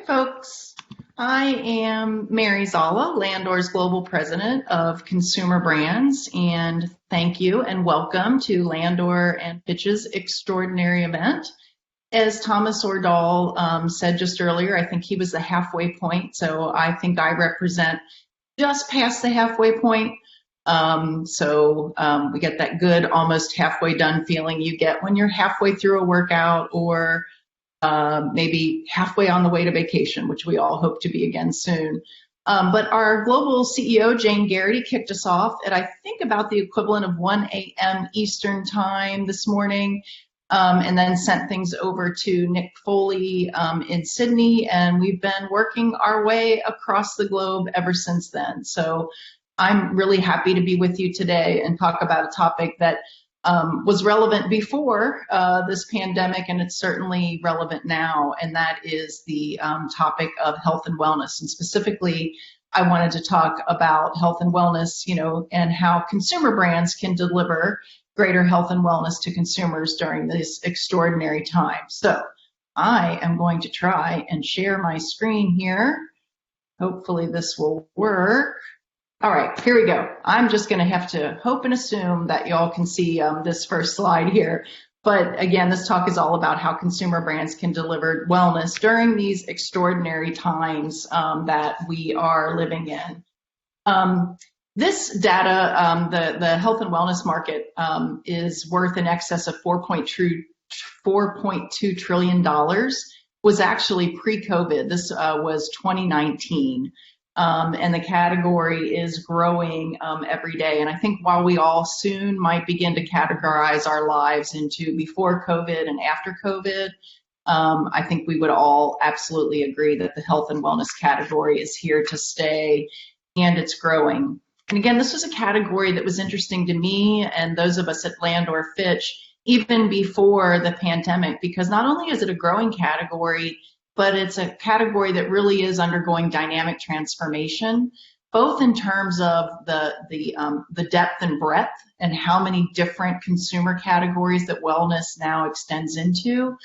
folks. I am Mary Zalla, Landor's Global President of Consumer Brands, and thank you and welcome to Landor&FITCH's extraordinary event. As Thomas Ordahl said just earlier, I think he was the halfway point, so I think I represent just past the halfway point. We get that good almost halfway done feeling you get when you're halfway through a workout or maybe halfway on the way to vacation, which we all hope to be again soon. But our global CEO, Jane Garrity, kicked us off at, I think, about the equivalent of 1 a.m. Eastern time this morning, and then sent things over to Nick Foley in Sydney, and we've been working our way across the globe ever since then. So I'm really happy to be with you today and talk about a topic that was relevant before this pandemic, and it's certainly relevant now, and that is the topic of health and wellness. And specifically, I wanted to talk about health and wellness, and how consumer brands can deliver greater health and wellness to consumers during this extraordinary time. So I am going to try and share my screen here. Hopefully this will work. All right, here we go. I'm just going to have to hope and assume that y'all can see this first slide here. But again, this talk is all about how consumer brands can deliver wellness during these extraordinary times that we are living in. This data, the health and wellness market is worth in excess of $4.2 trillion, was actually pre-COVID. This was 2019. And the category is growing every day. And I think while we all soon might begin to categorize our lives into before COVID and after COVID, I think we would all absolutely agree that the health and wellness category is here to stay, and it's growing. And again, this was a category that was interesting to me and those of us at Landor&FITCH even before the pandemic, because not only is it a growing category, but it's a category that really is undergoing dynamic transformation, both in terms of the depth and breadth and how many different consumer categories that wellness now extends into,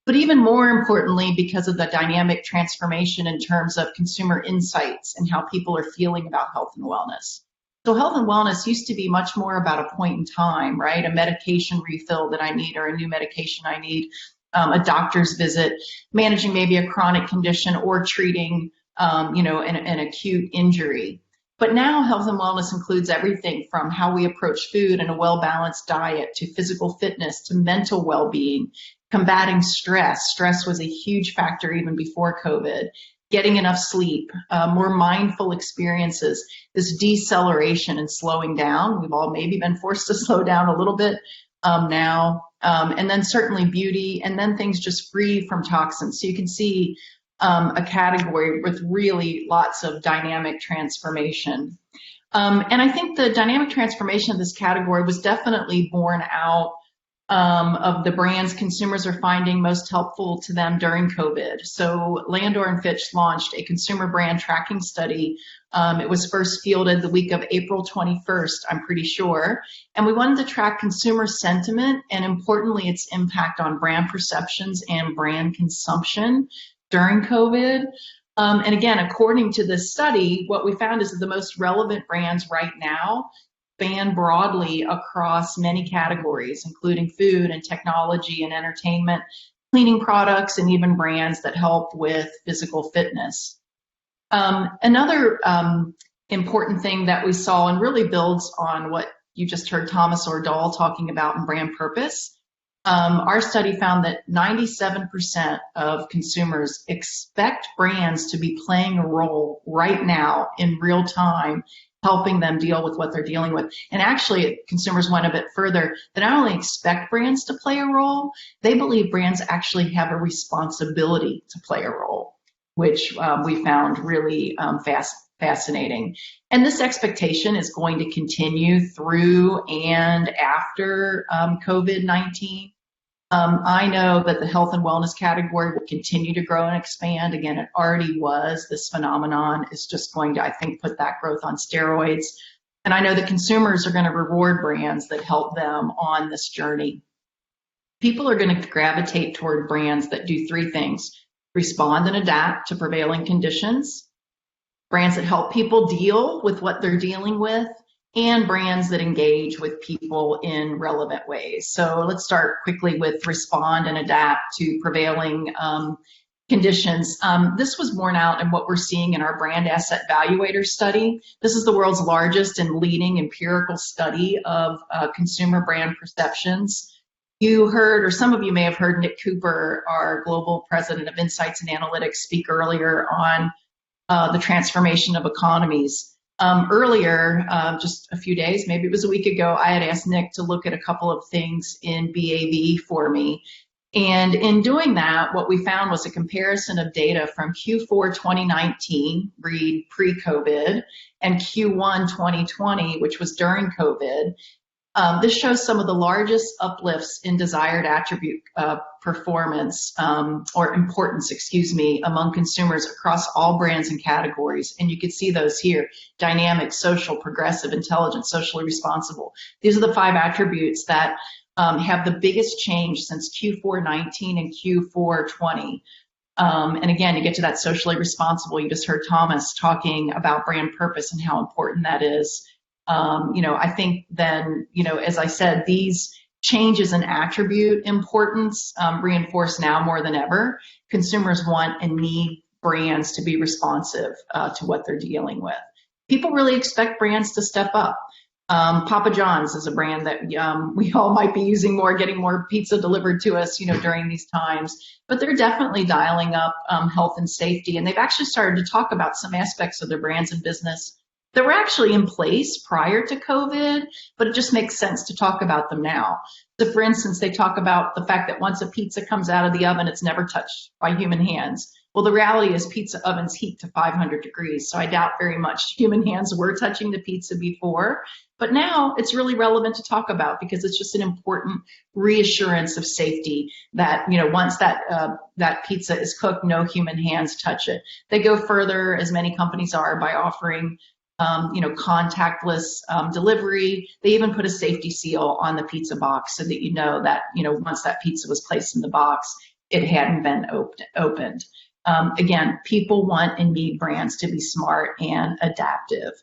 but even more importantly, because of the dynamic transformation in terms of consumer insights and how people are feeling about health and wellness. So health and wellness used to be much more about a point in time, right? A medication refill that I need or a new medication I need. A doctor's visit, managing maybe a chronic condition or treating, an acute injury. But now health and wellness includes everything from how we approach food and a well-balanced diet to physical fitness to mental well-being, combating stress. Stress was a huge factor even before COVID. Getting enough sleep, more mindful experiences, this deceleration and slowing down. We've all maybe been forced to slow down a little bit now. And then certainly beauty, and then things just free from toxins. So you can see a category with really lots of dynamic transformation. And I think the dynamic transformation of this category was definitely born out of the brands consumers are finding most helpful to them during COVID. So Landor&FITCH launched a consumer brand tracking study. It was first fielded the week of April 21st, I'm pretty sure. And we wanted to track consumer sentiment and, importantly, its impact on brand perceptions and brand consumption during COVID. And again, according to this study, what we found is that the most relevant brands right now span broadly across many categories, including food and technology and entertainment, cleaning products, and even brands that help with physical fitness. Another important thing that we saw, and really builds on what you just heard Thomas Ordahl talking about in brand purpose, our study found that 97% of consumers expect brands to be playing a role right now in real time, helping them deal with what they're dealing with. And actually, consumers went a bit further. They not only expect brands to play a role, they believe brands actually have a responsibility to play a role, which we found really fascinating. And this expectation is going to continue through and after COVID-19. I know that the health and wellness category will continue to grow and expand. Again, it already was. This phenomenon is just going to, I think, put that growth on steroids. And I know that consumers are going to reward brands that help them on this journey. People are going to gravitate toward brands that do three things: respond and adapt to prevailing conditions, brands that help people deal with what they're dealing with, and brands that engage with people in relevant ways. So let's start quickly with respond and adapt to prevailing conditions. This was borne out in what we're seeing in our brand asset valuator study. This is the world's largest and leading empirical study of consumer brand perceptions. You heard, or some of you may have heard, Nick Cooper, our global president of Insights and Analytics, speak earlier on the transformation of economies. Earlier, just a few days, maybe it was a week ago, I had asked Nick to look at a couple of things in BAV for me. And in doing that, what we found was a comparison of data from Q4 2019, read pre-COVID, and Q1 2020, which was during COVID. This shows some of the largest uplifts in desired attribute performance or importance, excuse me, among consumers across all brands and categories. And you can see those here: dynamic, social, progressive, intelligent, socially responsible. These are the 5 attributes that have the biggest change since Q4 19 and Q4 20. And again, you get to that socially responsible. You just heard Thomas talking about brand purpose and how important that is. I think then, as I said, these changes in attribute importance reinforce now more than ever. Consumers want and need brands to be responsive to what they're dealing with. People really expect brands to step up. Papa John's is a brand that we all might be using more, getting more pizza delivered to us, during these times. But they're definitely dialing up health and safety, and they've actually started to talk about some aspects of their brands and business that were actually in place prior to COVID, but it just makes sense to talk about them now. So for instance, they talk about the fact that once a pizza comes out of the oven, it's never touched by human hands. Well, the reality is pizza ovens heat to 500 degrees, so I doubt very much human hands were touching the pizza before. But now it's really relevant to talk about because it's just an important reassurance of safety that, once that pizza is cooked, no human hands touch it. They go further, as many companies are, by offering contactless delivery. They even put a safety seal on the pizza box so that that, once that pizza was placed in the box, it hadn't been opened. Again, people want and need brands to be smart and adaptive.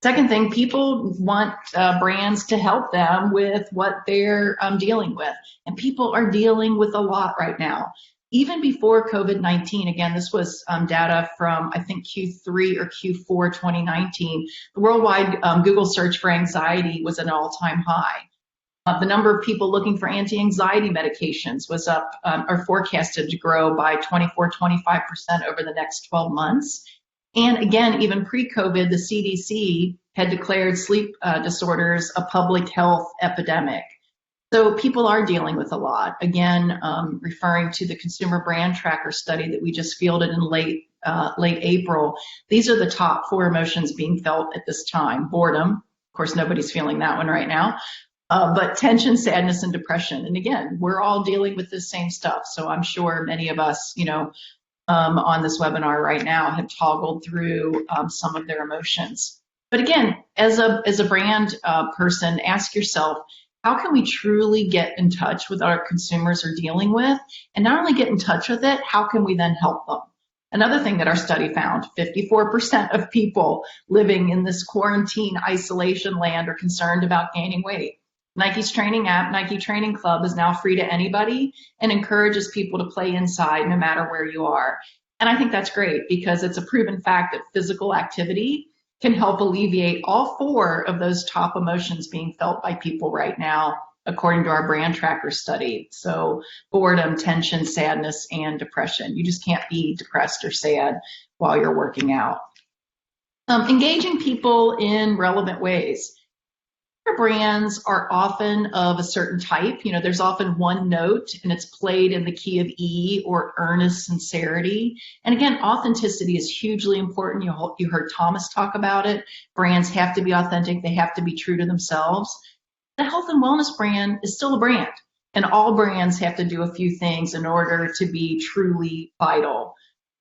Second thing, people want brands to help them with what they're dealing with. And people are dealing with a lot right now. Even before COVID-19, again, this was data from, I think, Q3 or Q4 2019, the worldwide Google search for anxiety was at an all-time high. The number of people looking for anti-anxiety medications was up or forecasted to grow by 24-25% over the next 12 months. And again, even pre-COVID, the CDC had declared sleep disorders a public health epidemic. So people are dealing with a lot. Again, referring to the Consumer Brand Tracker study that we just fielded in late April, these are the top 4 emotions being felt at this time. Boredom, of course, nobody's feeling that one right now, but tension, sadness, and depression. And again, we're all dealing with the same stuff. So I'm sure many of us, on this webinar right now have toggled through some of their emotions. But again, as a brand person, ask yourself, how can we truly get in touch with what our consumers are dealing with? And not only get in touch with it, how can we then help them? Another thing that our study found, 54% of people living in this quarantine isolation land are concerned about gaining weight. Nike's training app, Nike Training Club, is now free to anybody and encourages people to play inside no matter where you are. And I think that's great because it's a proven fact that physical activity can help alleviate all 4 of those top emotions being felt by people right now, according to our brand tracker study. So boredom, tension, sadness, and depression. You just can't be depressed or sad while you're working out. Engaging people in relevant ways. Brands are often of a certain type. There's often one note and it's played in the key of E or earnest sincerity. And again, authenticity is hugely important. You heard Thomas talk about it. Brands have to be authentic. They have to be true to themselves. The health and wellness brand is still a brand, and all brands have to do a few things in order to be truly vital.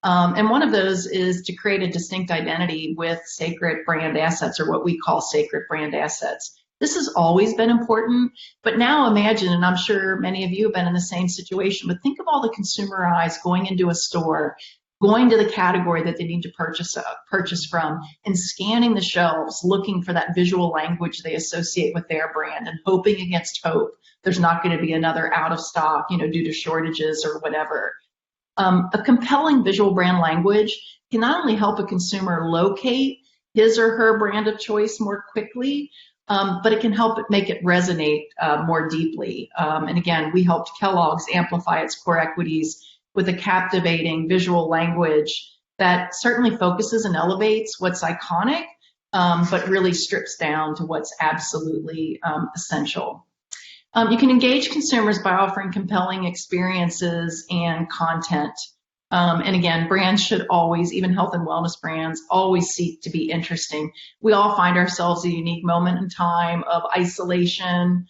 And one of those is to create a distinct identity with sacred brand assets, or what we call sacred brand assets. This has always been important, but now imagine, and I'm sure many of you have been in the same situation, but think of all the consumer eyes going into a store, going to the category that they need to purchase from, and scanning the shelves, looking for that visual language they associate with their brand, and hoping against hope there's not going to be another out of stock, due to shortages or whatever. A compelling visual brand language can not only help a consumer locate his or her brand of choice more quickly, but it can help make it resonate more deeply. And again, we helped Kellogg's amplify its core equities with a captivating visual language that certainly focuses and elevates what's iconic, but really strips down to what's absolutely essential. You can engage consumers by offering compelling experiences and content. And again, brands should always, even health and wellness brands, always seek to be interesting. We all find ourselves a unique moment in time of isolation,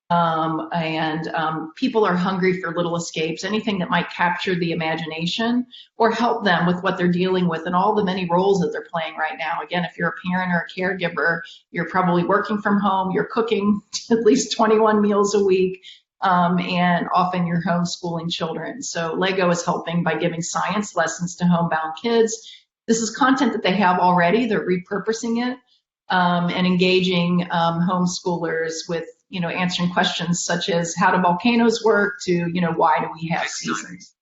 and people are hungry for little escapes, anything that might capture the imagination or help them with what they're dealing with and all the many roles that they're playing right now. Again, if you're a parent or a caregiver, you're probably working from home, you're cooking at least 21 meals a week, and often you're homeschooling children. So Lego is helping by giving science lessons to homebound kids. This is content that they have already. They're repurposing it, and engaging homeschoolers with answering questions such as how do volcanoes work to why do we have seasons.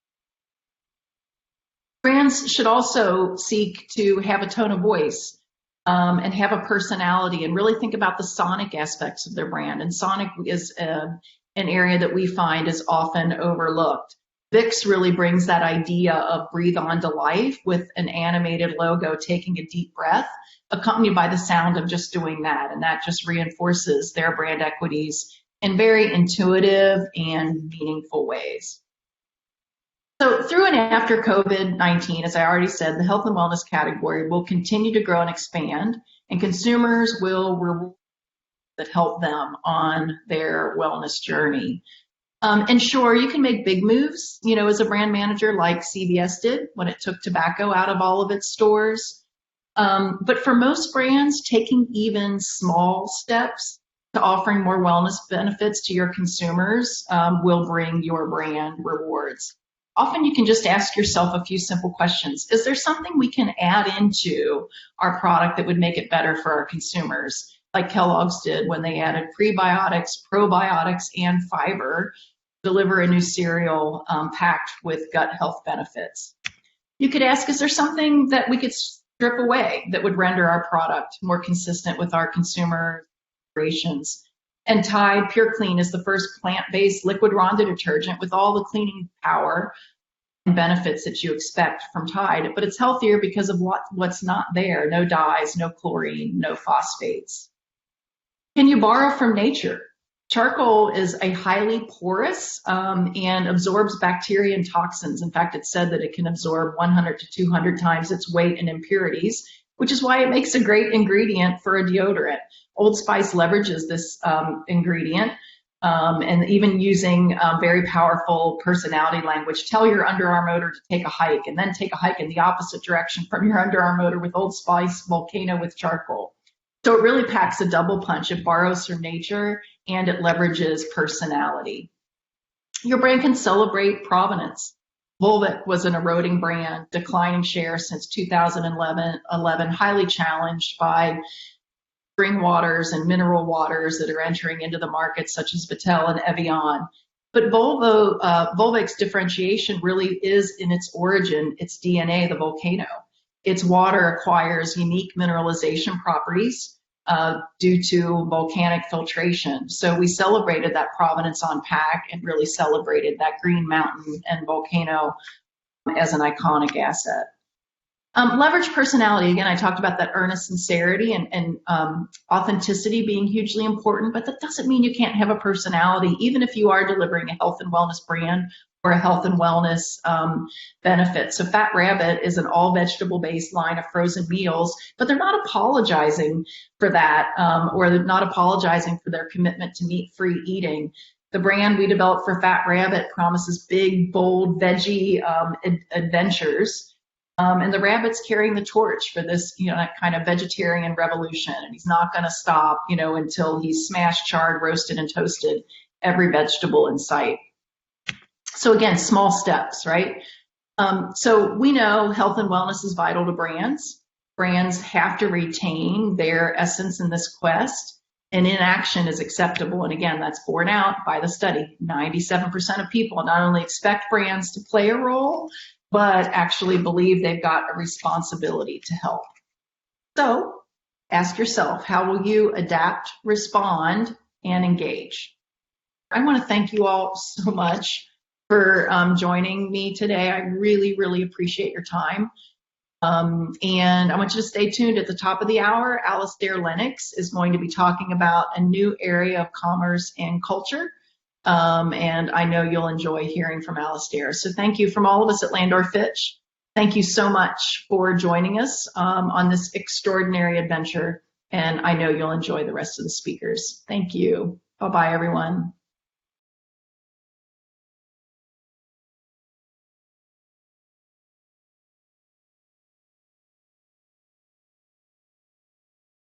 Brands should also seek to have a tone of voice, and have a personality, and really think about the sonic aspects of their brand. And sonic is an area that we find is often overlooked. Vicks really brings that idea of breathe on to life with an animated logo taking a deep breath, accompanied by the sound of just doing that. And that just reinforces their brand equities in very intuitive and meaningful ways. So through and after COVID-19, as I already said, the health and wellness category will continue to grow and expand, and consumers will reward that help them on their wellness journey. And sure, you can make big moves, as a brand manager like CVS did when it took tobacco out of all of its stores. But for most brands, taking even small steps to offering more wellness benefits to your consumers will bring your brand rewards. Often you can just ask yourself a few simple questions. Is there something we can add into our product that would make it better for our consumers? Like Kellogg's did when they added prebiotics, probiotics, and fiber, deliver a new cereal packed with gut health benefits. You could ask, is there something that we could strip away that would render our product more consistent with our consumer aspirations? And Tide Pure Clean is the first plant-based liquid Ronda detergent with all the cleaning power and benefits that you expect from Tide, but it's healthier because of what's not there. No dyes, no chlorine, no phosphates. Can you borrow from nature? Charcoal is a highly porous and absorbs bacteria and toxins. In fact, it's said that it can absorb 100 to 200 times its weight in impurities, which is why it makes a great ingredient for a deodorant. Old Spice leverages this ingredient, and even using very powerful personality language. Tell your underarm odor to take a hike, and then take a hike in the opposite direction from your underarm odor with Old Spice Volcano with charcoal. So it really packs a double punch. It borrows from nature and it leverages personality. Your brand can celebrate provenance. Volvic was an eroding brand, declining share since 2011, highly challenged by spring waters and mineral waters that are entering into the market, such as Vitel and Evian. But Volvic's differentiation really is in its origin, its DNA, the volcano. Its water acquires unique mineralization properties due to volcanic filtration. So we celebrated that provenance on pack and really celebrated that green mountain and volcano as an iconic asset. Leverage personality. Again, I talked about that earnest sincerity and authenticity being hugely important, but that doesn't mean you can't have a personality, even if you are delivering a health and wellness brand or a health and wellness benefit. So Fat Rabbit is an all vegetable based line of frozen meals, but they're not apologizing for that, or they're not apologizing for their commitment to meat-free eating. The brand we developed for Fat Rabbit promises big, bold veggie adventures And the rabbit's carrying the torch for this, that kind of vegetarian revolution. And he's not going to stop, until he's smashed, charred, roasted, and toasted every vegetable in sight. So again, small steps, right? So we know health and wellness is vital to brands. Brands have to retain their essence in this quest, and inaction is acceptable. And again, that's borne out by the study. 97% of people not only expect brands to play a role, but actually believe they've got a responsibility to help. So ask yourself, how will you adapt, respond, and engage? I want to thank you all so much for joining me today. I really, really appreciate your time. And I want you to stay tuned. At the top of the hour, Alistair Lennox is going to be talking about a new area of commerce and culture. And I know you'll enjoy hearing from Alistair. So thank you from all of us at Landor&FITCH. Thank you so much for joining us on this extraordinary adventure. And I know you'll enjoy the rest of the speakers. Thank you. Bye-bye, everyone.